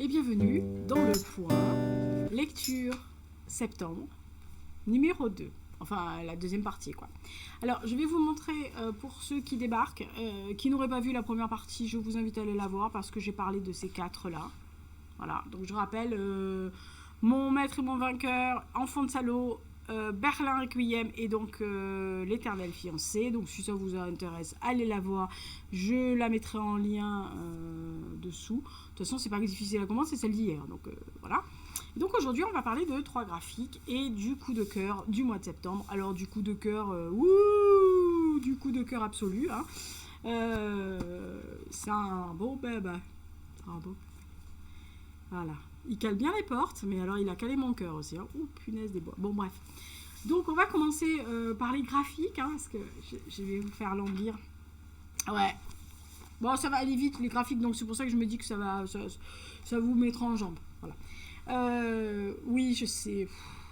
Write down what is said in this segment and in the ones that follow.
et bienvenue dans le point lecture septembre numéro 2. Enfin, la deuxième partie, quoi. Alors, je vais vous montrer, pour ceux qui débarquent, qui n'auraient pas vu la première partie, je vous invite à aller la voir parce que j'ai parlé de ces quatre-là. Voilà, donc je rappelle, Mon maître et mon vainqueur, Enfant de salaud, Berlin Requiem et donc L'éternel fiancé. Donc si ça vous intéresse, allez la voir. Je la mettrai en lien dessous. De toute façon, c'est pas difficile à comprendre, c'est celle d'hier. Donc voilà. Et donc aujourd'hui, on va parler de 3 graphiques et du coup de cœur du mois de septembre. Alors du coup de cœur, du coup de cœur absolu. Hein. C'est un beau bébé. Un beau. Voilà. Il cale bien les portes, mais alors il a calé mon cœur aussi. Hein. Oh, punaise des bois. Bon, bref. Donc, on va commencer par les graphiques, hein, parce que je vais vous faire languir. Ouais. Bon, ça va aller vite, les graphiques, donc c'est pour ça que je me dis que ça vous mettra en jambe. Voilà. Oui, je sais.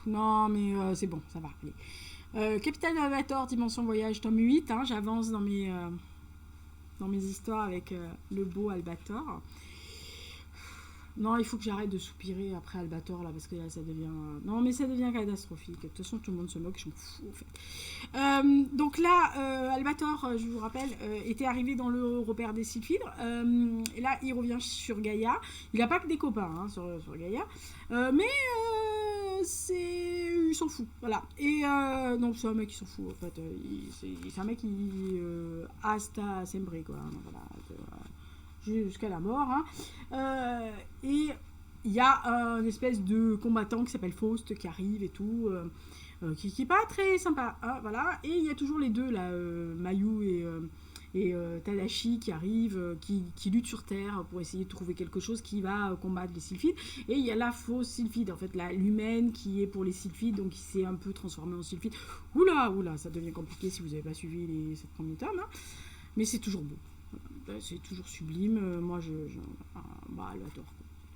Non, mais c'est bon, ça va. Allez. Capitaine Albator, Dimension Voyage, tome 8. Hein, j'avance dans mes histoires avec le beau Albator. Non, il faut que j'arrête de soupirer après Albator, là, parce que là, ça devient... Non, mais ça devient catastrophique. De toute façon, tout le monde se moque, je m'en fous, en fait. Donc là, Albator, je vous rappelle, était arrivé dans le repère des Sylphides. Et là, il revient sur Gaïa. Il n'a pas que des copains hein, sur Gaïa. Mais il s'en fout, voilà. Et non, c'est un mec qui s'en fout, en fait. C'est un mec qui... hasta sempre, quoi. Voilà, jusqu'à la mort. Hein. Et il y a une espèce de combattant qui s'appelle Faust qui arrive et tout, qui est pas très sympa. Hein, voilà. Et il y a toujours les deux, là, Mayu et Tadashi qui arrivent, qui luttent sur Terre pour essayer de trouver quelque chose qui va combattre les Sylphides. Et il y a la fausse Sylphide, en fait, l'humaine qui est pour les Sylphides, donc qui s'est un peu transformée en Sylphide. Oula, ça devient compliqué si vous n'avez pas suivi les 7 premiers tomes. Hein. Mais c'est toujours beau. C'est toujours sublime. Moi, Albator.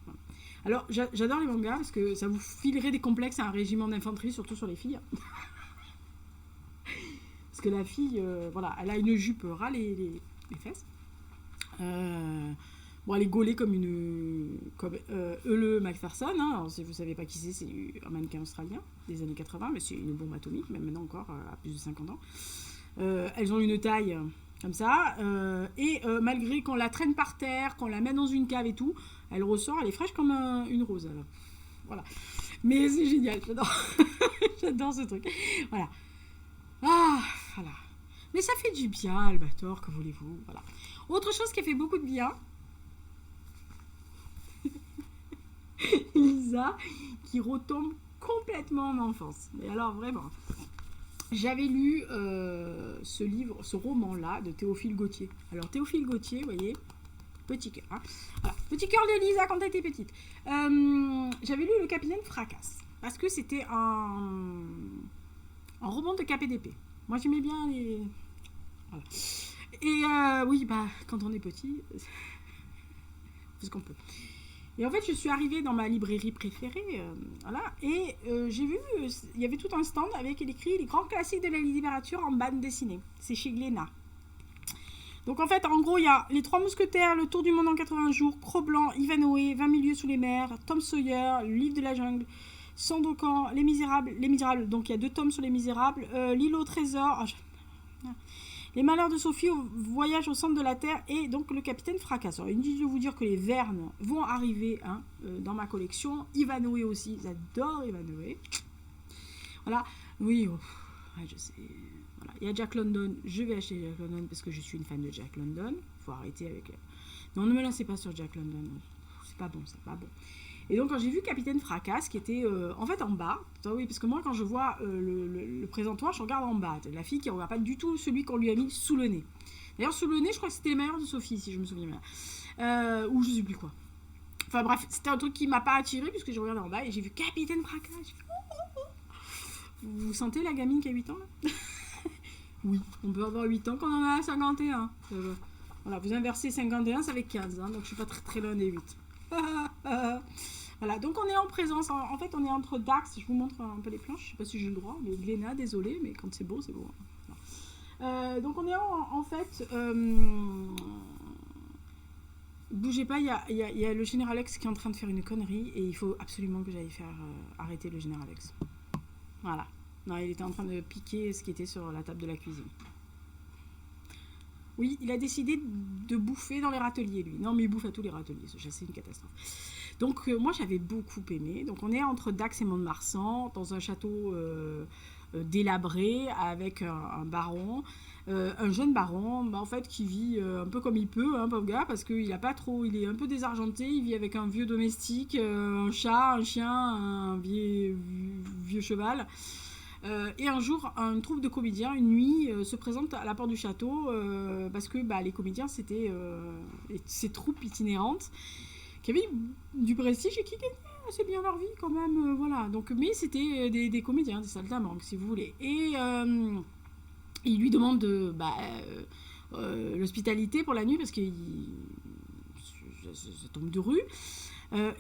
Voilà. Alors, j'adore les mangas parce que ça vous filerait des complexes à un régiment d'infanterie, surtout sur les filles. Parce que la fille, voilà, elle a une jupe ras les fesses. Bon, elle est gaulée comme Eule Macpherson. Hein. Alors, si vous ne savez pas qui c'est un mannequin australien des années 80, mais c'est une bombe atomique, même maintenant encore, à plus de 50 ans. Elles ont une taille... comme ça, et malgré qu'on la traîne par terre, qu'on la met dans une cave et tout, elle ressort, elle est fraîche comme une rose. Alors. Voilà. Mais c'est génial, j'adore. J'adore ce truc. Voilà. Ah, voilà. Mais ça fait du bien, Albator, que voulez-vous. Voilà. Autre chose qui a fait beaucoup de bien, Lisa, qui retombe complètement en enfance. Mais alors, vraiment... J'avais lu ce roman-là de Théophile Gautier. Alors, Théophile Gautier, vous voyez, petit cœur. Hein. Voilà. Petit cœur de Lisa quand elle était petite. J'avais lu Le Capitaine Fracasse. Parce que c'était un roman de KPDP. Moi, j'aimais bien les... Voilà. Et oui, quand on est petit, c'est ce qu'on peut. Et en fait, je suis arrivée dans ma librairie préférée, voilà, et j'ai vu, il y avait tout un stand avec écrit les grands classiques de la littérature en bande dessinée. C'est chez Glénat. Donc en fait, en gros, il y a Les 3 Mousquetaires, Le Tour du monde en 80 jours, Cro-Blanc, Ivanhoé, 20 milieux sous les mers, Tom Sawyer, Le Livre de la jungle, Sandokan, Les Misérables, donc il y a 2 tomes sur Les Misérables, L'île au trésor... Les malheurs de Sophie au voyage au centre de la Terre et donc le capitaine Fracasse. Alors, inutile de vous dire que les Vernes vont arriver hein, dans ma collection. Ivanhoé aussi, j'adore Ivanhoé. Voilà, oui, je sais. Voilà. Il y a Jack London, je vais acheter Jack London parce que je suis une fan de Jack London. Faut arrêter avec... Non, ne me lancez pas sur Jack London. C'est pas bon, c'est pas bon. Et donc, quand j'ai vu Capitaine Fracasse, qui était en fait en bas, oui, parce que moi, quand je vois le présentoir, je regarde en bas. La fille qui ne regarde pas du tout celui qu'on lui a mis sous le nez. D'ailleurs, sous le nez, je crois que c'était les meilleurs de Sophie, si je me souviens bien. Ou je ne sais plus quoi. Enfin bref, c'était un truc qui ne m'a pas attiré, puisque je regardais en bas et j'ai vu Capitaine Fracasse. Vous sentez la gamine qui a 8 ans, là? Oui, on peut avoir 8 ans quand on en a 51. Voilà, vous inversez 51, ça fait 15, hein, donc je ne suis pas très, très loin des 8. Voilà, donc on est en présence, en fait on est entre Dax, je vous montre un peu les planches, je sais pas si j'ai le droit, mais Glénat, désolé, mais quand c'est beau, c'est beau. Donc on est en fait Bougez pas, il y a le Général Alex qui est en train de faire une connerie et il faut absolument que j'aille faire arrêter le Général Alex. Voilà. Non, il était en train de piquer ce qui était sur la table de la cuisine. Oui, il a décidé de bouffer dans les râteliers, lui. Non, mais il bouffe à tous les râteliers, c'est une catastrophe. Donc, moi, j'avais beaucoup aimé. Donc, on est entre Dax et Mont-de-Marsan, dans un château délabré, avec un baron, un jeune baron, en fait, qui vit un peu comme il peut, hein, pauvre gars, parce qu'il a pas trop, il est un peu désargenté, il vit avec un vieux domestique, un chat, un chien, un vieux cheval. Et un jour, une troupe de comédiens, une nuit, se présente à la porte du château parce que les comédiens, c'était ces troupes itinérantes qui avaient du prestige et qui gagnaient assez bien leur vie quand même. Voilà. Donc, mais c'était des comédiens, des saltimbanques, si vous voulez. Et ils lui demandent l'hospitalité pour la nuit parce que ça tombe de rue.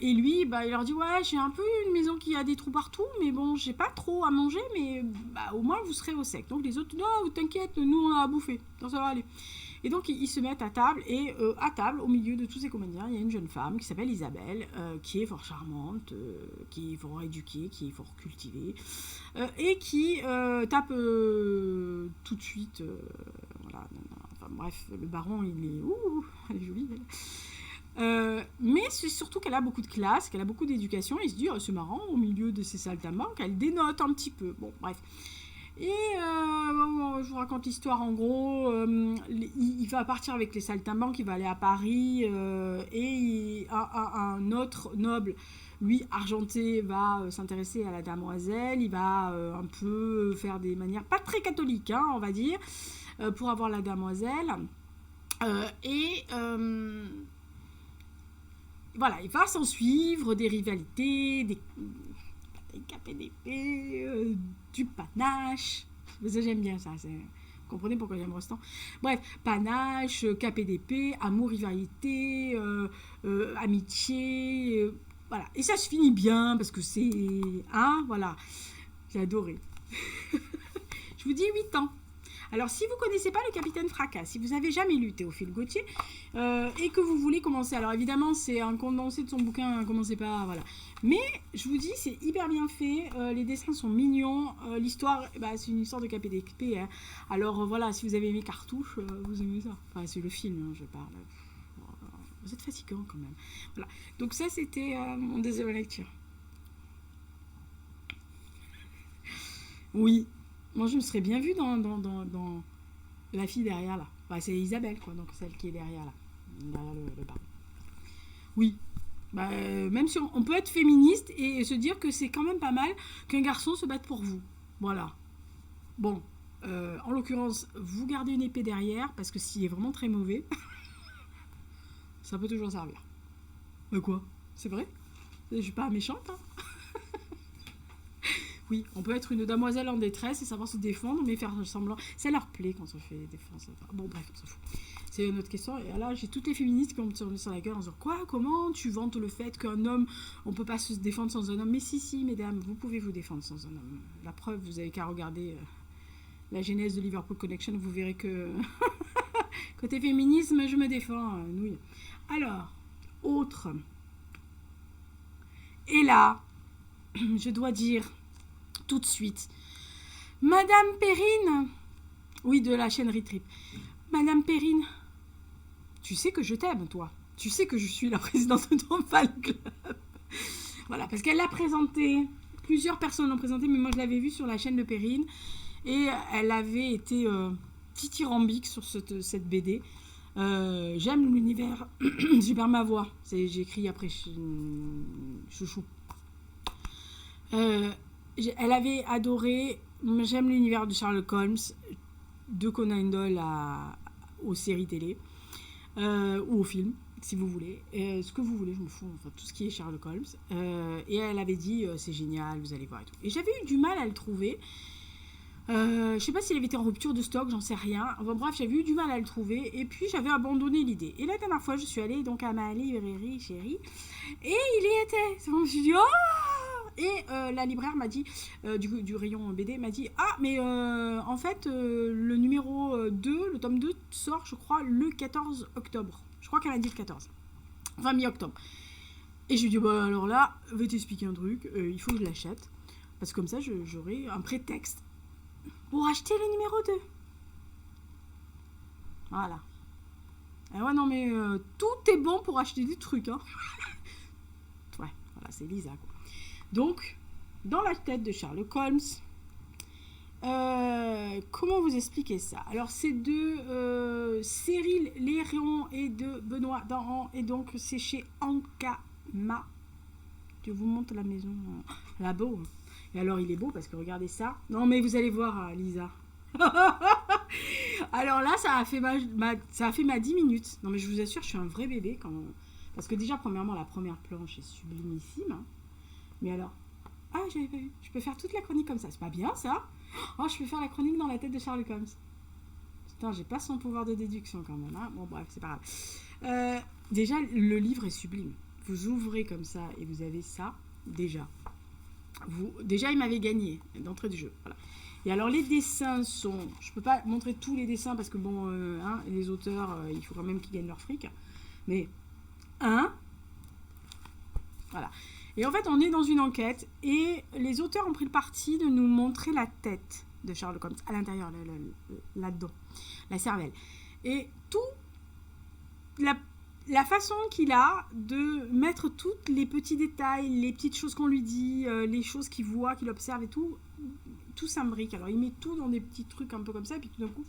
Et lui, il leur dit ouais, j'ai un peu une maison qui a des trous partout, mais bon, j'ai pas trop à manger, mais au moins vous serez au sec. Donc les autres, non, t'inquiète, nous on a à bouffer, donc ça va aller. Et donc ils se mettent à table, et à table, au milieu de tous ces comédiens, il y a une jeune femme qui s'appelle Isabelle, qui est fort charmante, qui est fort éduquée, qui est fort cultivée, et qui tape tout de suite. Voilà, enfin bref, le baron, elle est jolie, elle. Mais c'est surtout qu'elle a beaucoup de classe, qu'elle a beaucoup d'éducation, et il se dit, oh, c'est marrant, au milieu de ces saltimbanques, elle dénote un petit peu. Bon, bref. Et je vous raconte l'histoire en gros. Il va partir avec les saltimbanques, il va aller à Paris, et un autre noble, lui, argenté, va s'intéresser à la damoiselle, il va un peu faire des manières pas très catholiques, hein, on va dire, pour avoir la damoiselle. Voilà, il va s'en suivre des rivalités, des capés d'épée, du panache. J'aime bien ça. Vous comprenez pourquoi j'aime Rostand. Bref, panache, capé d'épée, amour, rivalité, amitié. Voilà. Et ça se finit bien parce que c'est. Hein, voilà. J'ai adoré. Je vous dis 8 ans. Alors, si vous ne connaissez pas le Capitaine Fracas, si vous n'avez jamais lu Théophile Gautier, et que vous voulez commencer, alors évidemment, c'est un condensé de son bouquin, commencez pas, voilà. Mais, je vous dis, c'est hyper bien fait, les dessins sont mignons, l'histoire, c'est une histoire de capé d'épée, hein. Alors, voilà, si vous avez aimé Cartouche, vous aimez ça. Enfin, c'est le film, hein, je parle. Vous êtes fatigant, quand même. Voilà. Donc ça, c'était mon deuxième lecture. Oui. Moi, je me serais bien vue dans la fille derrière, là. C'est Isabelle, quoi, donc celle qui est derrière, là. Derrière le bar. Oui. Même si on peut être féministe et se dire que c'est quand même pas mal qu'un garçon se batte pour vous. Voilà. Bon. En l'occurrence, vous gardez une épée derrière, parce que s'il est vraiment très mauvais, ça peut toujours servir. Quoi ? C'est vrai ? Je suis pas méchante, hein. Oui, on peut être une damoiselle en détresse et savoir se défendre, mais faire semblant. Ça leur plaît quand on fait défense. Bon, bref, on s'en fout. C'est une autre question. Et là, j'ai toutes les féministes qui vont me tourner sur la gueule en disant quoi, comment tu vantes le fait qu'un homme, on peut pas se défendre sans un homme. Mais si, mesdames, vous pouvez vous défendre sans un homme. La preuve, vous avez qu'à regarder la genèse de Liverpool Connection, vous verrez que côté féminisme, je me défends. Nouille. Alors, autre. Et là, je dois dire tout de suite, Madame Perrine, oui, de la chaîne Retrip, Madame Perrine, tu sais que je t'aime, toi. Tu sais que je suis la présidente de ton fan club. Voilà, parce qu'elle l'a présenté, plusieurs personnes l'ont présenté, mais moi je l'avais vue sur la chaîne de Perrine, et elle avait été dithyrambique sur cette BD. J'aime l'univers, j'ai perdu ma voix, j'ai écrit après chouchou. Elle avait adoré, j'aime l'univers de Sherlock Holmes, de Conan Doyle aux séries télé, ou aux films, si vous voulez, ce que vous voulez, je me fous, enfin tout ce qui est Sherlock Holmes, et elle avait dit c'est génial, vous allez voir et tout. Et j'avais eu du mal à le trouver, je sais pas s'il avait été en rupture de stock, j'en sais rien, enfin bref, j'avais eu du mal à le trouver, et puis j'avais abandonné l'idée. Et la dernière fois, je suis allée donc à ma librairie chérie, et il y était, je me suis dit, oh. Et la libraire m'a dit, du rayon BD, m'a dit, ah, mais en fait, le numéro 2, le tome 2, sort, je crois, le 14 octobre. Je crois qu'elle a dit le 14. Enfin, mi-octobre. Et je lui dis, bah alors là, je vais t'expliquer un truc, il faut que je l'achète. Parce que comme ça, j'aurai un prétexte pour acheter le numéro 2. Voilà. Et ouais, non, mais tout est bon pour acheter des trucs, hein. Ouais, voilà, c'est Lisa, quoi. Donc, dans la tête de Sherlock Holmes, comment vous expliquer ça? Alors, c'est de Cyril Léréon et de Benoît Dahan, et donc c'est chez Ankama. Je vous montre la maison. Là, beau. Et alors, il est beau parce que regardez ça. Non, mais vous allez voir, Lisa. Alors là, ça a fait ma 10 minutes. Non, mais je vous assure, je suis un vrai bébé. Parce que déjà, premièrement, la première planche est sublimissime. Hein. Mais alors, ah, j'avais pas vu. Je peux faire toute la chronique comme ça. C'est pas bien, ça? Oh, je peux faire la chronique dans la tête de Sherlock Holmes. Putain, j'ai pas son pouvoir de déduction quand même. Hein. Bon, bref, c'est pas grave. Déjà, le livre est sublime. Vous ouvrez comme ça et vous avez ça, déjà. Déjà, il m'avait gagné d'entrée du jeu. Voilà. Et alors, les dessins sont... Je peux pas montrer tous les dessins parce que, bon, les auteurs, il faut quand même qu'ils gagnent leur fric. Mais, voilà. Et en fait, on est dans une enquête et les auteurs ont pris le parti de nous montrer la tête de Sherlock Holmes à l'intérieur, là-dedans, la cervelle. Et la façon qu'il a de mettre tous les petits détails, les petites choses qu'on lui dit, les choses qu'il voit, qu'il observe et tout s'imbrique. Alors, il met tout dans des petits trucs un peu comme ça, et puis tout d'un coup...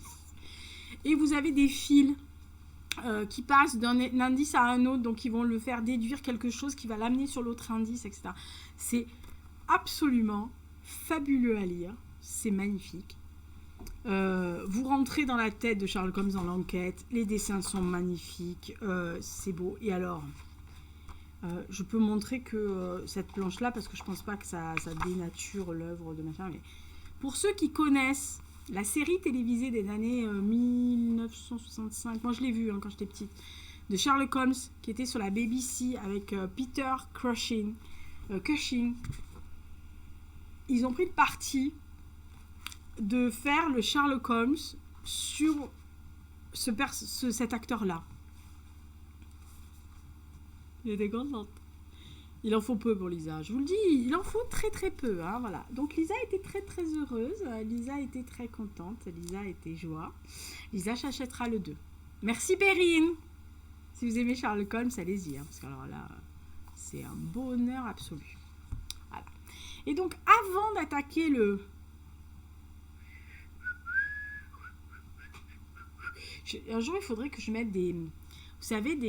Et vous avez des fils qui passent d'un indice à un autre, donc ils vont le faire déduire quelque chose qui va l'amener sur l'autre indice, etc. C'est absolument fabuleux à lire. C'est magnifique. Vous rentrez dans la tête de Sherlock Holmes dans l'enquête. Les dessins sont magnifiques. C'est beau. Et alors, je peux montrer que cette planche-là, parce que je pense pas que ça dénature l'œuvre de machin, mais pour ceux qui connaissent la série télévisée des années 1965, moi je l'ai vue quand j'étais petite, de Sherlock Holmes, qui était sur la BBC avec Peter Cushing. Ils ont pris le parti de faire le Sherlock Holmes sur cet acteur-là. Il était contente. Il en faut peu pour Lisa. Je vous le dis, il en faut très très peu. Hein, voilà. Donc Lisa était très très heureuse. Lisa était très contente. Lisa était joie. Lisa s'achètera le 2. Merci Perrine. Si vous aimez Sherlock Holmes, allez-y. Hein, parce que alors là, c'est un bonheur absolu. Voilà. Et donc avant d'attaquer un jour, il faudrait que je mette des... Vous savez,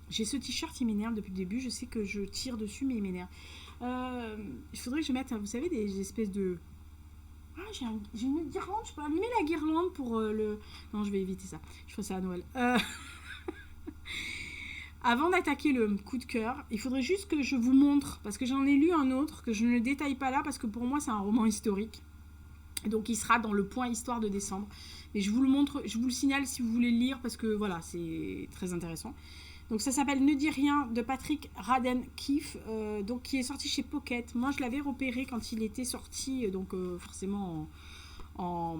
j'ai ce t-shirt, il m'énerve depuis le début. Je sais que je tire dessus, mais il m'énerve. Il faudrait que je mette, vous savez, des espèces de... Ah, j'ai une guirlande. Je peux allumer la guirlande pour le... Non, je vais éviter ça. Je ferai ça à Noël. Avant d'attaquer le coup de cœur, il faudrait juste que je vous montre, parce que j'en ai lu un autre, que je ne détaille pas là, parce que pour moi, c'est un roman historique. Donc, il sera dans le point histoire de décembre. Mais je vous le montre, je vous le signale si vous voulez le lire, parce que voilà, c'est très intéressant. Donc ça s'appelle Ne dis rien de Patrick Radden Keefe, donc qui est sorti chez Pocket. Moi je l'avais repéré quand il était sorti, donc forcément en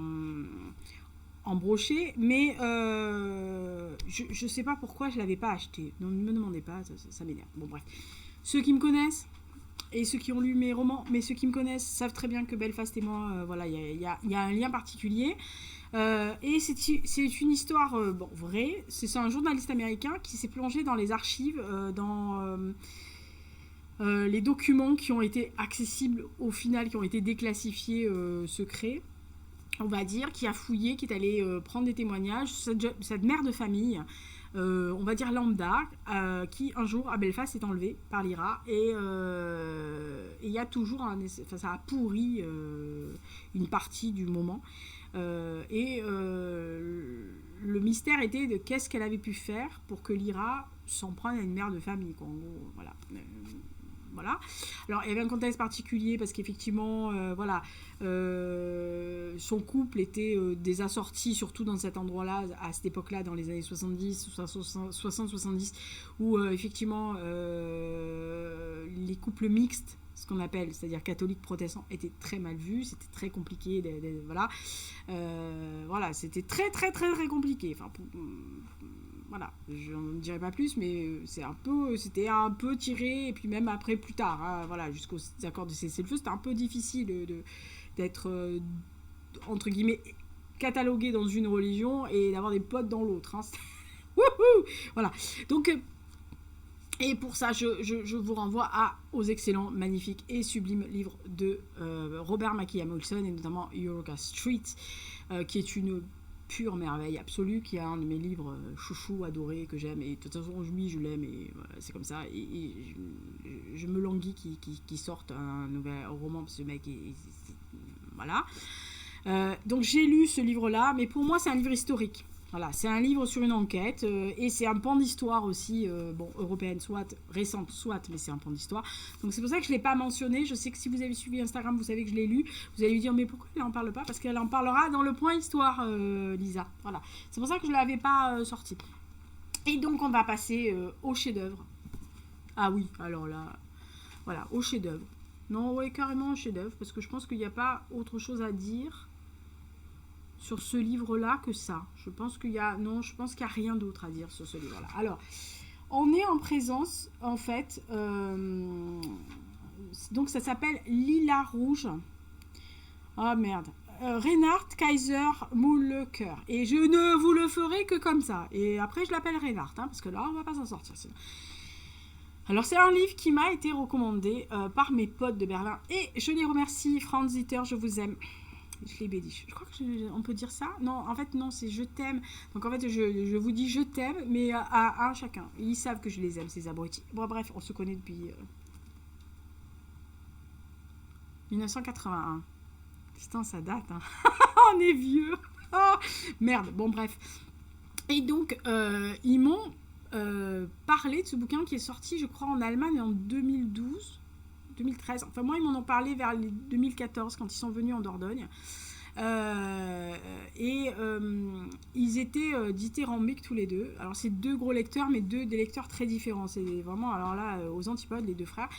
brochet, mais je sais pas pourquoi je l'avais pas acheté. Donc ne me demandez pas, ça m'énerve. Bon bref, ceux qui me connaissent et ceux qui ont lu mes romans, mais ceux qui me connaissent savent très bien que Belfast et moi, voilà, il y a un lien particulier. Et c'est une histoire vraie. C'est un journaliste américain qui s'est plongé dans les archives, dans les documents qui ont été accessibles au final, qui ont été déclassifiés secrets, on va dire, qui a fouillé, qui est allé prendre des témoignages. Cette mère de famille, on va dire lambda, qui un jour à Belfast est enlevée par l'IRA et il y a toujours ça a pourri une partie du moment. Le mystère était de qu'est-ce qu'elle avait pu faire pour que l'IRA s'en prenne à une mère de famille, quoi, en gros, voilà. Voilà. Alors il y avait un contexte particulier parce qu'effectivement son couple était des assortis, surtout dans cet endroit-là à cette époque-là, dans les années 70, 60-70, où effectivement les couples mixtes, ce qu'on appelle, c'est-à-dire catholique protestant, était très mal vu, c'était très compliqué, voilà, c'était très très très très compliqué. Enfin, voilà, je ne dirai pas plus, mais c'était un peu tiré, et puis même après, plus tard, hein, voilà, jusqu'aux accords de cessez-le-feu, c'était un peu difficile d'être, entre guillemets, catalogué dans une religion et d'avoir des potes dans l'autre. Hein. Wouhou, voilà. Donc, et pour ça, je vous renvoie aux excellents, magnifiques et sublimes livres de Robert McKee Wilson, et notamment Eureka Street, qui est une pure merveille absolue, qui est un de mes livres chouchou, adoré, que j'aime, et de toute façon, je l'aime, et voilà, c'est comme ça, et je me languis qu'il sorte un nouvel roman, parce que ce mec voilà. Donc j'ai lu ce livre-là, mais pour moi, c'est un livre historique. Voilà, c'est un livre sur une enquête, et c'est un pan d'histoire aussi, européenne, soit récente, soit, mais c'est un pan d'histoire. Donc c'est pour ça que je ne l'ai pas mentionné. Je sais que si vous avez suivi Instagram, vous savez que je l'ai lu. Vous allez lui dire, mais pourquoi elle n'en parle pas? Parce qu'elle en parlera dans le point histoire, Lisa. Voilà, c'est pour ça que je ne l'avais pas sorti. Et donc on va passer au chef-d'œuvre. Ah oui, alors là, voilà, au chef-d'œuvre. Non, ouais, carrément au chef-d'œuvre, parce que je pense qu'il n'y a pas autre chose à dire sur ce livre-là que ça. Je pense qu'il y a rien d'autre à dire sur ce livre-là. Alors, on est en présence, en fait, donc ça s'appelle Lilas Rouge. Oh merde. Reinhard Kaiser Mouleker. Et je ne vous le ferai que comme ça. Et après, je l'appelle Reinhard, hein, parce que là, on va pas s'en sortir. Sinon. Alors, c'est un livre qui m'a été recommandé par mes potes de Berlin. Et je les remercie. Franz Zitter, je vous aime. Je l'ai bédi. Je crois qu'on peut dire ça. Non, en fait, non, c'est je t'aime. Donc, en fait, je vous dis je t'aime, mais à un chacun. Ils savent que je les aime, ces abrutis. Bon, bref, on se connaît depuis 1981. Putain, ça date, hein. On est vieux. Oh, merde, bon, bref. Et donc, ils m'ont parlé de ce bouquin qui est sorti, je crois, en Allemagne en 2012. 2013. Enfin, moi, ils m'en ont parlé vers 2014 quand ils sont venus en Dordogne. Ils étaient dithyrambiques tous les deux. Alors, c'est deux gros lecteurs, mais des lecteurs très différents. C'est vraiment, alors là, aux antipodes, les deux frères.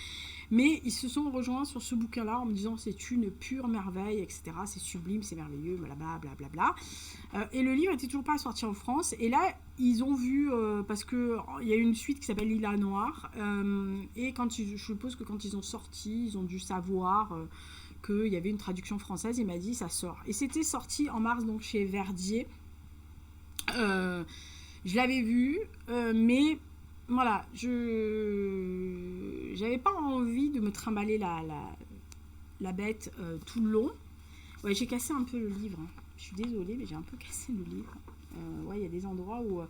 Mais ils se sont rejoints sur ce bouquin-là en me disant c'est une pure merveille, etc. C'est sublime, c'est merveilleux, blablabla. Et le livre n'était toujours pas sorti en France. Et là, ils ont vu, parce qu'il y a une suite qui s'appelle Lilas Noir. Et je suppose que quand ils ont sorti, ils ont dû savoir qu'il y avait une traduction française. Il m'a dit ça sort. Et c'était sorti en mars, donc chez Verdier. Je l'avais vu, mais voilà, j'avais pas envie de me trimballer la bête tout le long. Ouais, j'ai cassé un peu le livre. Hein. Je suis désolée, mais j'ai un peu cassé le livre. Ouais, il y a des endroits où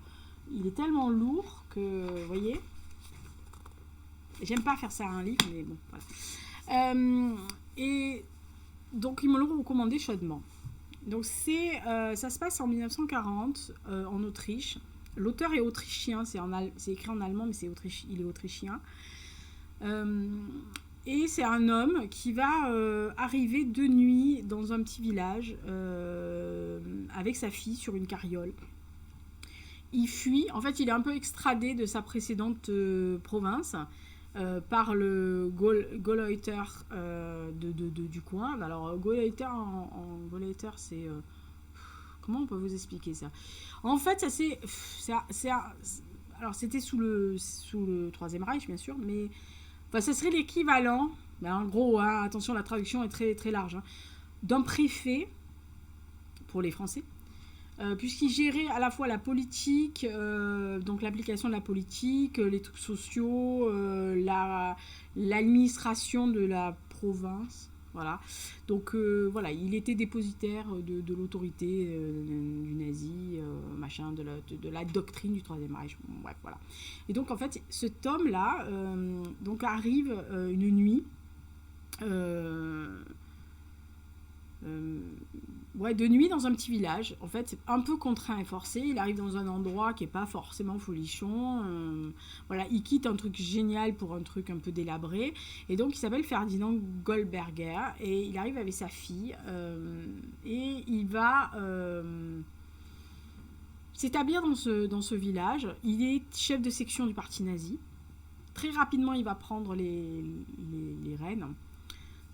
il est tellement lourd que, vous voyez, j'aime pas faire ça à un livre, mais bon, voilà. Et donc, ils me l'ont recommandé chaudement. Donc, ça se passe en 1940, en Autriche. L'auteur est autrichien, c'est écrit en allemand, mais il est autrichien. Et c'est un homme qui va arriver de nuit dans un petit village avec sa fille sur une carriole. Il fuit, en fait il est un peu extradé de sa précédente province par le Gauleiter du coin. Alors Gauleiter en Gauleiter c'est... comment on peut vous expliquer ça? En fait, alors c'était sous le Troisième Reich, bien sûr, mais enfin, ça serait l'équivalent, en gros, hein, attention, la traduction est très, très large, hein, d'un préfet pour les Français, puisqu'il gérait à la fois la politique, donc l'application de la politique, les trucs sociaux, l'administration de la province. Voilà, donc voilà, il était dépositaire de l'autorité du nazi, machin, de la doctrine du Troisième Reich. Bref, voilà. Et donc en fait, cet homme-là donc arrive une nuit, de nuit dans un petit village. En fait, c'est un peu contraint et forcé. Il arrive dans un endroit qui n'est pas forcément folichon. Voilà, il quitte un truc génial pour un truc un peu délabré. Et donc, il s'appelle Ferdinand Goldberger. Et il arrive avec sa fille. Et il va s'établir dans ce village. Il est chef de section du parti nazi. Très rapidement, il va prendre les rênes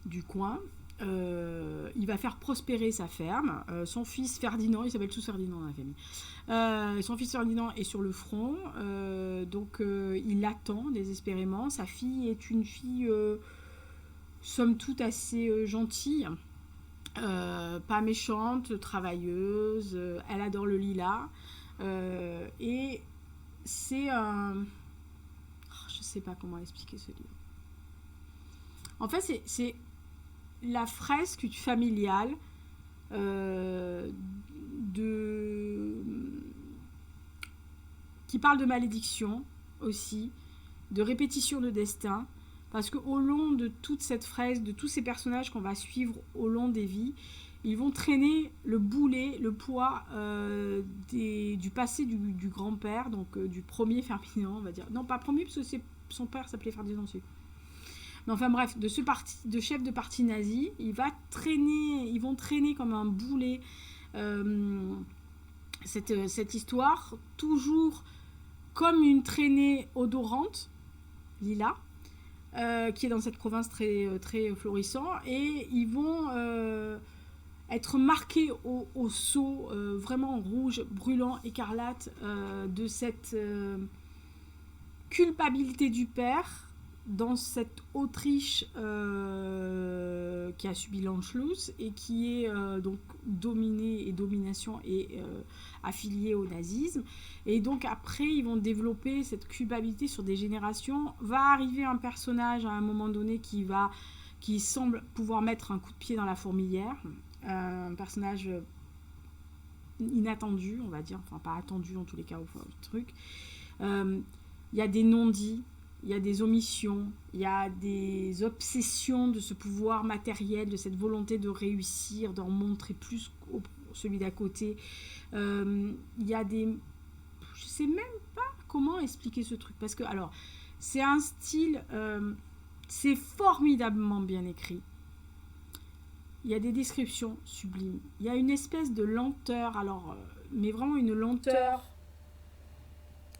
du coin. il va faire prospérer sa ferme. Son fils Ferdinand, il s'appelle tous Ferdinand dans la famille. Son fils Ferdinand est sur le front, donc il attend désespérément. Sa fille est une fille, somme toute, assez gentille, pas méchante, travailleuse, elle adore le lilas. Et c'est un... je sais pas comment expliquer ce livre. En fait, c'est la fresque familiale qui parle de malédiction aussi, de répétition de destin, parce qu'au long de toute cette fresque, de tous ces personnages qu'on va suivre au long des vies, ils vont traîner le boulet, le poids du passé du grand-père, donc du premier Ferdinand, on va dire. Non, pas premier, parce que son père s'appelait Ferdinand aussi. Mais enfin bref, de chef de parti nazi, ils vont traîner comme un boulet cette histoire, toujours comme une traînée odorante, lilas, qui est dans cette province très, très florissante, et ils vont être marqués au sceau vraiment rouge, brûlant, écarlate, de cette culpabilité du père dans cette Autriche qui a subi l'Anschluss et qui est donc dominée et domination et affiliée au nazisme. Et donc après, ils vont développer cette culpabilité sur des générations. Va arriver un personnage à un moment donné qui semble pouvoir mettre un coup de pied dans la fourmilière. Un personnage inattendu, on va dire. Enfin, pas attendu en tous les cas au truc. Il y a des non-dits. Il y a des omissions, il y a des obsessions de ce pouvoir matériel, de cette volonté de réussir, d'en montrer plus que celui d'à côté. Il y a des... Je ne sais même pas comment expliquer ce truc. Parce que, alors, c'est un style... c'est formidablement bien écrit. Il y a des descriptions sublimes. Il y a une espèce de lenteur, alors... mais vraiment une lenteur...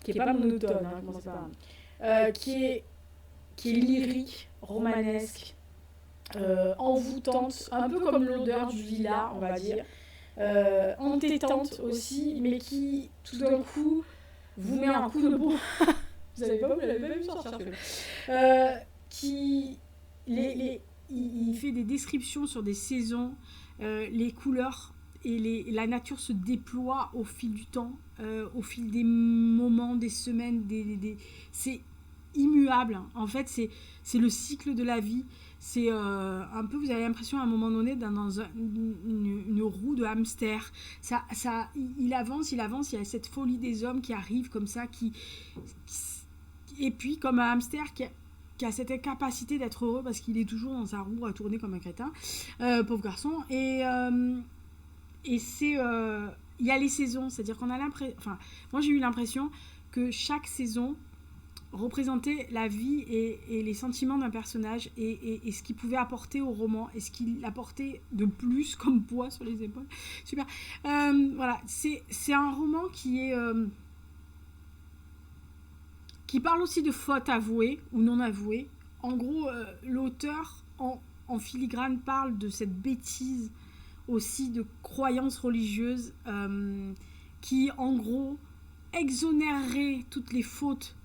qui n'est pas monotone, hein, comment ça parle. Qui est lyrique, romanesque, envoûtante, un peu comme l'odeur du lilas, on va dire, entêtante aussi, mais qui, tout d'un coup, vous met un coup de peau. Vous l'avez pas vu sortir il fait des descriptions sur des saisons, les couleurs et la nature se déploie au fil du temps, au fil des moments, des semaines, c'est immuable. En fait, c'est le cycle de la vie. C'est un peu, vous avez l'impression à un moment donné dans une roue de hamster. Il avance, il y a cette folie des hommes qui arrivent comme ça, et puis comme un hamster qui a cette capacité d'être heureux parce qu'il est toujours dans sa roue à tourner comme un crétin, pauvre garçon. Et c'est... il y a les saisons, c'est-à-dire qu'on a l'impression... Enfin, moi j'ai eu l'impression que chaque saison représentait la vie et les sentiments d'un personnage et ce qu'il pouvait apporter au roman et ce qu'il apportait de plus comme poids sur les épaules. Super. Voilà, c'est un roman qui parle aussi de fautes avouées ou non avouées. En gros, l'auteur en filigrane parle de cette bêtise aussi de croyances religieuses qui, en gros, exonérerait toutes les fautes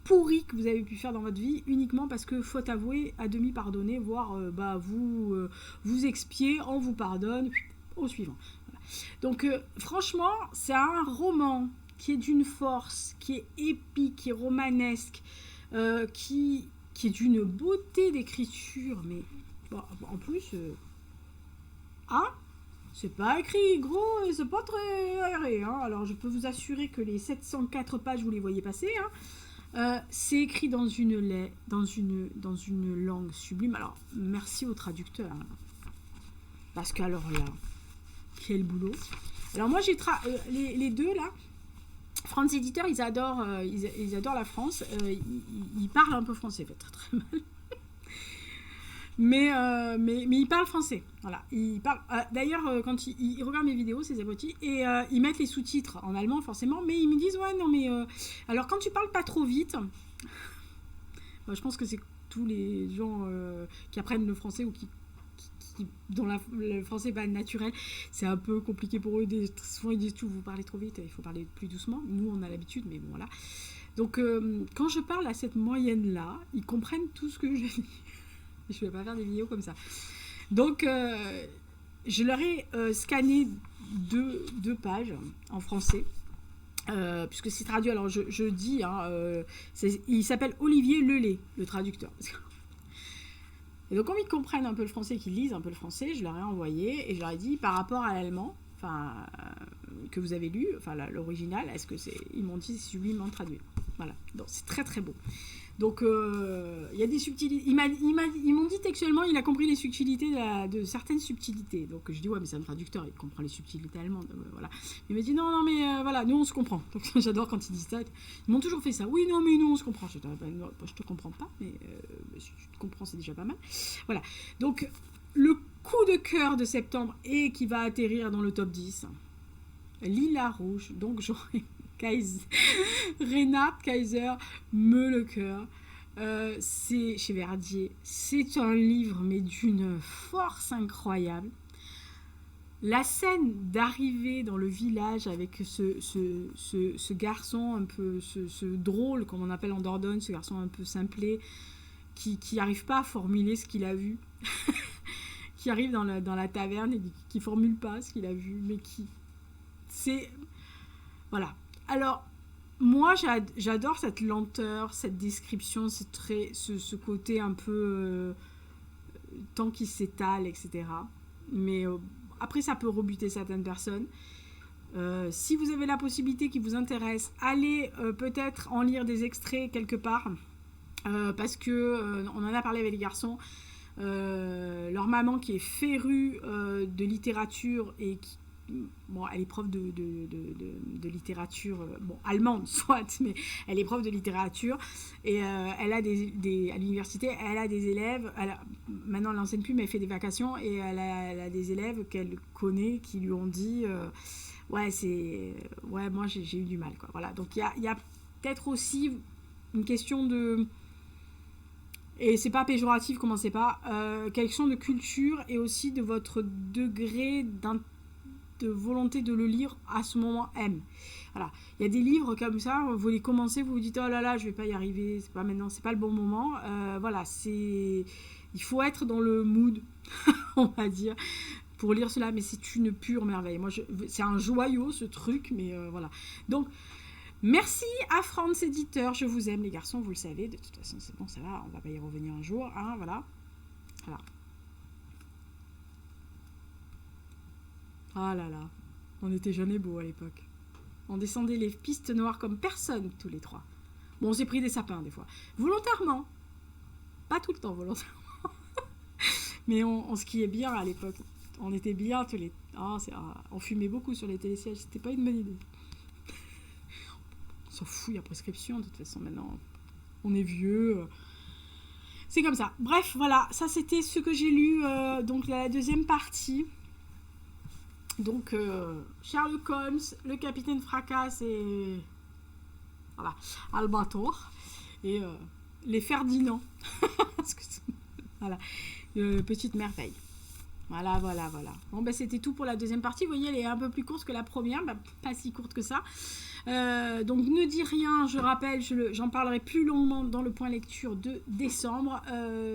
pourries que vous avez pu faire dans votre vie uniquement parce que faute avouée, à demi pardonnée, voire vous expiez, on vous pardonne, au suivant. Voilà. Donc, franchement, c'est un roman qui est d'une force, qui est épique, qui est romanesque, qui est d'une beauté d'écriture, mais bon, en plus... c'est pas écrit gros, c'est pas très aéré, hein. Alors je peux vous assurer que les 704 pages, vous les voyez passer, hein. C'est écrit dans une langue sublime. Alors merci au traducteur, hein. Parce que alors là, quel boulot. Alors moi j'ai les deux là, France Éditeur, ils adorent la France. Ils parlent un peu français, très très mal. Mais ils parlent français. Voilà. Ils parlent, d'ailleurs, quand ils regardent mes vidéos, ces abrutis, et ils mettent les sous-titres en allemand, forcément, mais ils me disent, ouais, non, mais... alors, quand tu parles pas trop vite, je pense que c'est tous les gens qui apprennent le français ou qui dont le français n'est pas naturel, c'est un peu compliqué pour eux. Souvent ils disent tout, vous parlez trop vite, il faut parler plus doucement. Nous on a l'habitude, mais bon voilà. Donc quand je parle à cette moyenne-là, ils comprennent tout ce que je dis. Je ne vais pas faire des vidéos comme ça. Donc je leur ai scanné deux pages en français. Puisque c'est traduit, alors je dis, hein, il s'appelle Olivier Lelay, le traducteur. Et donc, comme ils comprennent un peu le français, qu'ils lisent un peu le français, je leur ai envoyé et je leur ai dit, par rapport à l'allemand, que vous avez lu, l'original, est-ce que c'est. Ils m'ont dit, c'est sublimement traduit. Voilà, donc c'est très très beau. Donc, il y a des subtilités. Ils m'ont dit textuellement, il a compris les subtilités de certaines subtilités. Donc, je dis, ouais, mais c'est un traducteur, il comprend les subtilités allemandes. Voilà. Il m'a dit, non, mais voilà, nous, on se comprend. Donc, j'adore quand ils disent ça. Ils m'ont toujours fait ça. Oui, non, mais nous, on se comprend. Je te comprends pas, mais si tu te comprends, c'est déjà pas mal. Voilà. Donc, le coup de cœur de septembre et qui va atterrir dans le top 10, Lila Rouge. Donc, j'aurai Reinhard Kaiser, Meut le cœur. C'est chez Verdier. C'est un livre, mais d'une force incroyable. La scène d'arriver dans le village avec ce garçon un peu, ce drôle, comme on appelle en Dordogne, ce garçon un peu simplé, qui n'arrive pas à formuler ce qu'il a vu, qui arrive dans la taverne et qui ne formule pas ce qu'il a vu, mais qui... C'est... Voilà. Alors, moi, j'adore cette lenteur, cette description, ce côté un peu temps qui s'étale, etc. Mais après, ça peut rebuter certaines personnes. Si vous avez la possibilité qui vous intéresse, allez peut-être en lire des extraits quelque part, parce que on en a parlé avec les garçons. Leur maman qui est férue de littérature et qui elle est prof de littérature, allemande soit, mais elle est prof de littérature et elle a à l'université, elle a des élèves, maintenant elle n'enseigne plus mais elle fait des vacations et elle a des élèves qu'elle connaît qui lui ont dit moi j'ai eu du mal, quoi. Voilà. Donc il y a peut-être aussi une question de, et c'est pas péjoratif, commencez pas, question de culture et aussi de votre degré de volonté de le lire à ce moment M. Voilà. Il y a des livres comme ça, vous les commencez, vous vous dites oh là là, je vais pas y arriver, c'est pas maintenant, c'est pas le bon moment. Voilà, il faut être dans le mood, on va dire, pour lire cela, mais c'est une pure merveille. Moi, c'est un joyau ce truc, mais voilà. Donc, merci à France Éditeur, je vous aime les garçons, vous le savez, de toute façon c'est bon, ça va, on va pas y revenir un jour, hein, voilà. Voilà. Ah là là, on était jeunes et beaux à l'époque. On descendait les pistes noires comme personne, tous les trois. Bon, on s'est pris des sapins des fois. Volontairement. Pas tout le temps volontairement. Mais on skiait bien à l'époque. On était bien tous les... on fumait beaucoup sur les télésièges. C'était pas une bonne idée. On s'en fout, il y a prescription. De toute façon, maintenant, on est vieux. C'est comme ça. Bref, voilà. Ça, c'était ce que j'ai lu. Donc, la deuxième partie. Donc, Sherlock Holmes, le capitaine Fracasse et... Voilà, Albator. Et les Ferdinand. Voilà, petite merveille. Voilà. Bon, ben, c'était tout pour la deuxième partie. Vous voyez, elle est un peu plus courte que la première. Ben, pas si courte que ça. Donc, ne dis rien, je rappelle, j'en parlerai plus longuement dans le point lecture de décembre.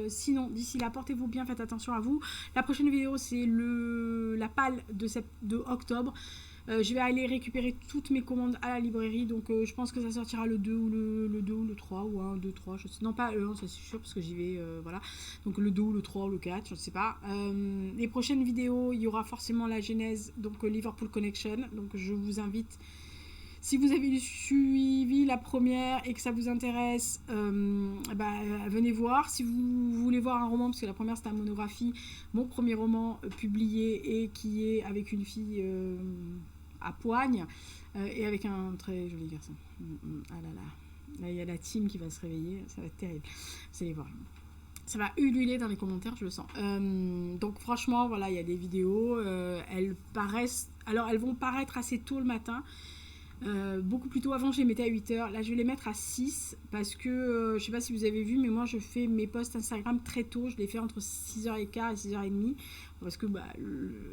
Sinon, d'ici là, portez-vous bien, faites attention à vous. La prochaine vidéo, c'est la palle de octobre. Je vais aller récupérer toutes mes commandes à la librairie, donc je pense que ça sortira le 2 ou le 3 ou 1, 2, 3, je sais, non pas le 1, ça c'est sûr parce que j'y vais, voilà, donc le 2 ou le 3 ou le 4, je ne sais pas. Les prochaines vidéos, il y aura forcément la genèse, donc Liverpool Connection, donc je vous invite, si vous avez suivi la première et que ça vous intéresse, venez voir. Si vous voulez voir un roman, parce que la première c'était un monographie, mon premier roman publié et qui est avec une fille à poigne et avec un très joli garçon. Ah là là, là il y a la team qui va se réveiller, ça va être terrible. Vous allez voir. Ça va ululer dans les commentaires, je le sens. Donc franchement, voilà, il y a des vidéos. Elles vont paraître assez tôt le matin. Beaucoup plus tôt. Avant, je les mettais à 8h. Là, je vais les mettre à 6 parce que, je sais pas si vous avez vu, mais moi, je fais mes posts Instagram très tôt. Je les fais entre 6h15 et 6h30 parce que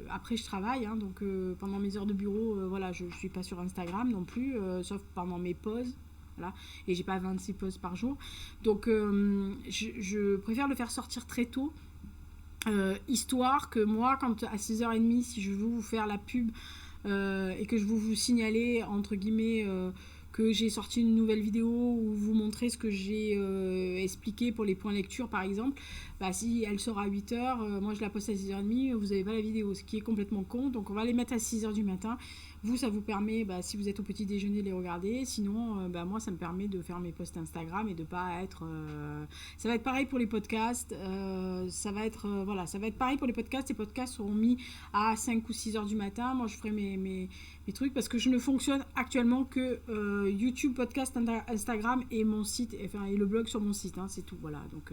après, je travaille. Hein, donc, pendant mes heures de bureau, voilà, je suis pas sur Instagram non plus, sauf pendant mes pauses. Voilà. Et j'ai pas 26 pauses par jour. Donc, je préfère le faire sortir très tôt. Histoire que moi, quand à 6h30, si je veux vous faire la pub et que je veux vous signaler, entre guillemets, que j'ai sorti une nouvelle vidéo ou vous montrer ce que j'ai expliqué pour les points lecture, par exemple, bah, si elle sort à 8h, moi je la poste à 6h30, vous n'avez pas la vidéo, ce qui est complètement con. Donc on va les mettre à 6h du matin. Vous, ça vous permet, si vous êtes au petit déjeuner, de les regarder. Sinon, moi, ça me permet de faire mes posts Instagram et de pas être... Ça va être pareil pour les podcasts. Ça va être pareil pour les podcasts. Les podcasts seront mis à 5 ou 6 heures du matin. Moi, je ferai mes trucs parce que je ne fonctionne actuellement que YouTube, podcast, Instagram et mon site, et le blog sur mon site. Hein, c'est tout, voilà. Donc,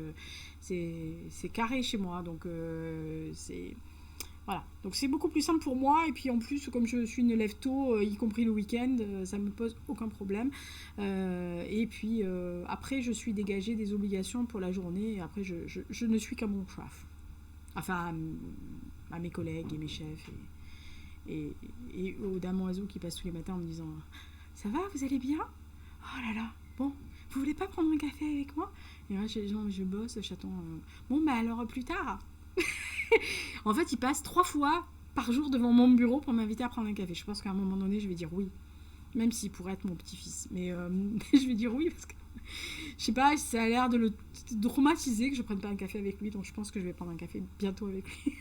c'est carré chez moi. Donc, c'est... Voilà, donc c'est beaucoup plus simple pour moi et puis en plus comme je suis une lève tôt, y compris le week-end, ça me pose aucun problème. Et puis après je suis dégagée des obligations pour la journée et après je ne suis qu'à mon chef. Enfin à mes collègues et mes chefs et aux dames oiseaux qui passent tous les matins en me disant ça va, vous allez bien? Oh là là, bon, vous voulez pas prendre un café avec moi? Et moi je bosse, chaton. Bon bah alors plus tard. En fait, il passe 3 fois par jour devant mon bureau pour m'inviter à prendre un café. Je pense qu'à un moment donné, je vais dire oui. Même s'il pourrait être mon petit-fils. Mais je vais dire oui parce que je sais pas, ça a l'air de le traumatiser que je prenne pas un café avec lui. Donc je pense que je vais prendre un café bientôt avec lui.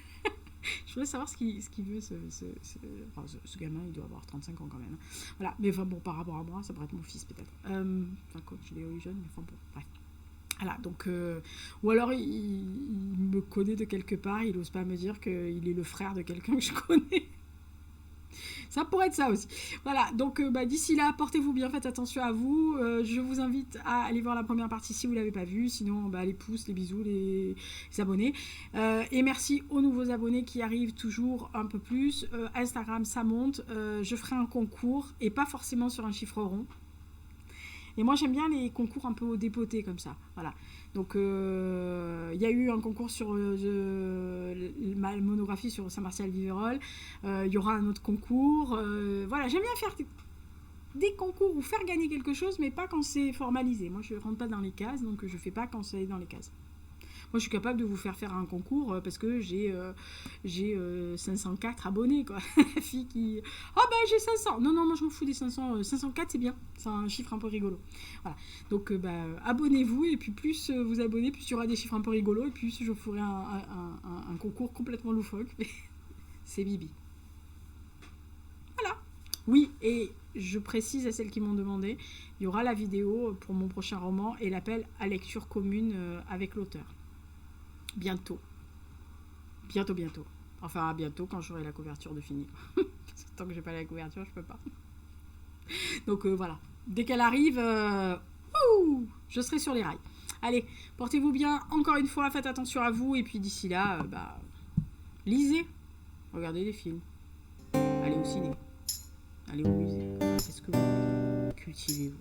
Je voudrais savoir ce qu'il veut, ce gamin. Il doit avoir 35 ans quand même. Voilà, mais enfin bon, par rapport à moi, ça pourrait être mon fils peut-être. Enfin, quoi, je l'ai eu jeune, mais enfin bon, bref. Voilà, donc, ou alors il me connaît de quelque part, il n'ose pas me dire qu'il est le frère de quelqu'un que je connais. Ça pourrait être ça aussi. Voilà, donc d'ici là, portez-vous bien, faites attention à vous. Je vous invite à aller voir la première partie si vous ne l'avez pas vue. Sinon, les pouces, les bisous, les abonnés. Et merci aux nouveaux abonnés qui arrivent toujours un peu plus. Instagram, ça monte. Je ferai un concours et pas forcément sur un chiffre rond. Et moi, j'aime bien les concours un peu au dépoté comme ça. Voilà. Donc, il y a eu un concours sur ma monographie sur Saint-Martial-Viverolles. Il y aura un autre concours. Voilà, j'aime bien faire des concours ou faire gagner quelque chose, mais pas quand c'est formalisé. Moi, je ne rentre pas dans les cases, donc je ne fais pas quand c'est dans les cases. Moi, je suis capable de vous faire un concours parce que j'ai 504 abonnés, quoi. La fille qui... Oh, j'ai 500. Non, moi, je m'en fous des 500. 504, c'est bien. C'est un chiffre un peu rigolo. Voilà. Donc, abonnez-vous. Et puis, plus vous abonnez, plus il y aura des chiffres un peu rigolos. Et plus je ferai un concours complètement loufoque. C'est Bibi. Voilà. Oui, et je précise à celles qui m'ont demandé, il y aura la vidéo pour mon prochain roman et l'appel à lecture commune avec l'auteur. Bientôt. Enfin, bientôt quand j'aurai la couverture de fini. Parce que tant que j'ai pas la couverture, je peux pas. Donc voilà. Dès qu'elle arrive, je serai sur les rails. Allez, portez-vous bien. Encore une fois, faites attention à vous. Et puis d'ici là, lisez. Regardez des films. Allez au ciné. Allez au musée. Qu'est-ce que vous voulez ? Cultivez-vous.